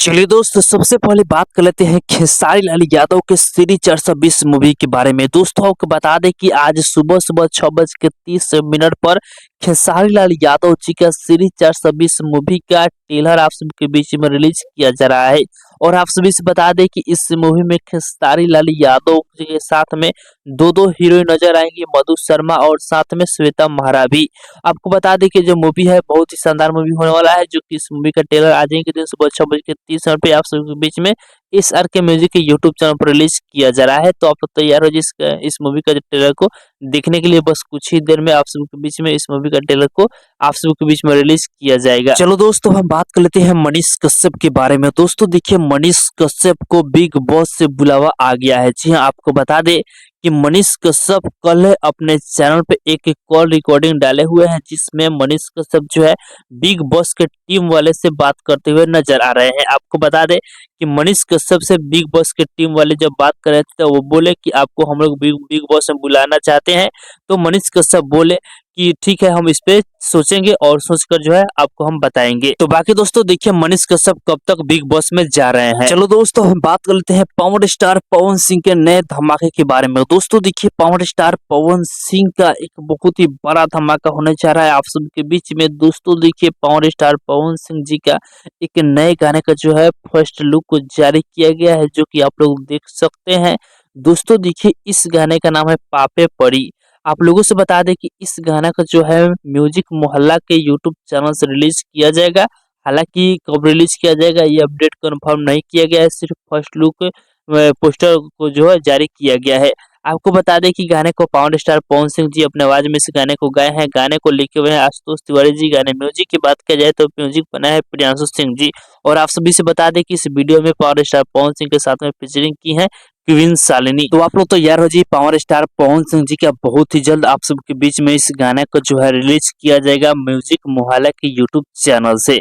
चलिए दोस्तों, सबसे पहले बात कर लेते हैं खेसारी लाल यादव के श्री 420 मूवी के बारे में। दोस्तों आपको बता दें कि आज सुबह सुबह 6:30 पर खेसारी लाल यादव जी का श्री 420 मूवी का ट्रेलर आप सबके बीच में रिलीज किया जा रहा है। और आप सभी से बता दें कि इस मूवी में खेसारी लाल यादव जी के साथ में दो हीरोइन नजर आएंगी, मधु शर्मा और साथ में श्वेता महारा भी। आपको बता दें कि जो मूवी है बहुत ही शानदार मूवी होने वाला है, जो कि इस मूवी का ट्रेलर आज ही के दिन सुबह 6:30 पे आप सभी के बीच में इस आर के म्यूजिक के यूट्यूब चैनल पर रिलीज किया जा रहा है। तो आप लोग तैयार हो इस मूवी का जो ट्रेलर को देखने के लिए। बस कुछ ही देर में आप सभी के बीच में इस मूवी का ट्रेलर को आप सभी के बीच में रिलीज किया जाएगा। चलो दोस्तों, हम बात कर लेते हैं मनीष कश्यप के बारे में। दोस्तों देखिए, मनीष कश्यप को बिग बॉस से बुलावा आ गया है। जी हाँ, आपको बता दें कि मनीष कश्यप कल अपने चैनल पे एक कॉल रिकॉर्डिंग डाले हुए हैं, जिसमें मनीष कश्यप जो है बिग बॉस के टीम वाले से बात करते हुए नजर आ रहे हैं। आपको बता दें कि मनीष कश्यप से बिग बॉस के टीम वाले जब बात कर रहे थे तो वो बोले कि आपको हम लोग बिग बॉस में बुलाना चाहते हैं। तो मनीष कश्यप बोले कि ठीक है, हम इस पे सोचेंगे और सोचकर जो है आपको हम बताएंगे। तो बाकी दोस्तों देखिए, मनीष कश्यप कब तक बिग बॉस में जा रहे हैं। चलो दोस्तों, हम बात कर लेते हैं पावर स्टार पवन सिंह के नए धमाके के बारे में। दोस्तों देखिए, पावर स्टार पवन सिंह का एक बहुत ही बड़ा धमाका होने जा रहा है आप सबके बीच में। दोस्तों देखिए, पावर स्टार पवन सिंह जी का एक नए गाने का जो है फर्स्ट लुक को जारी किया गया है, जो कि आप लोग देख सकते हैं। दोस्तों देखिए, इस गाने का नाम है पापे पड़ी। आप लोगों से बता दें कि इस गाना का जो है म्यूजिक मोहल्ला के यूट्यूब चैनल से रिलीज किया जाएगा। हालांकि कब रिलीज किया जाएगा ये अपडेट कंफर्म नहीं किया गया है, सिर्फ फर्स्ट लुक पोस्टर को जो है जारी किया गया है। आपको बता दें कि गाने को पावर स्टार पवन सिंह जी अपने आवाज में इस गाने को गाए हैं। गाने को लिखे हुए हैं आशुतोष तिवारी जी। गाने म्यूजिक की बात किया जाए तो म्यूजिक बना है प्रियांशु सिंह जी। और आप सभी से बता दें कि इस वीडियो में पावर स्टार पवन सिंह के साथ में फीचरिंग की है क्वीन शालिनी। तो आप लोग तो यार हो जी, पावर स्टार पवन सिंह जी का बहुत ही जल्द आप सबके बीच में इस गाने को जो है रिलीज किया जाएगा म्यूजिक मोहल्ला के यूट्यूब चैनल से।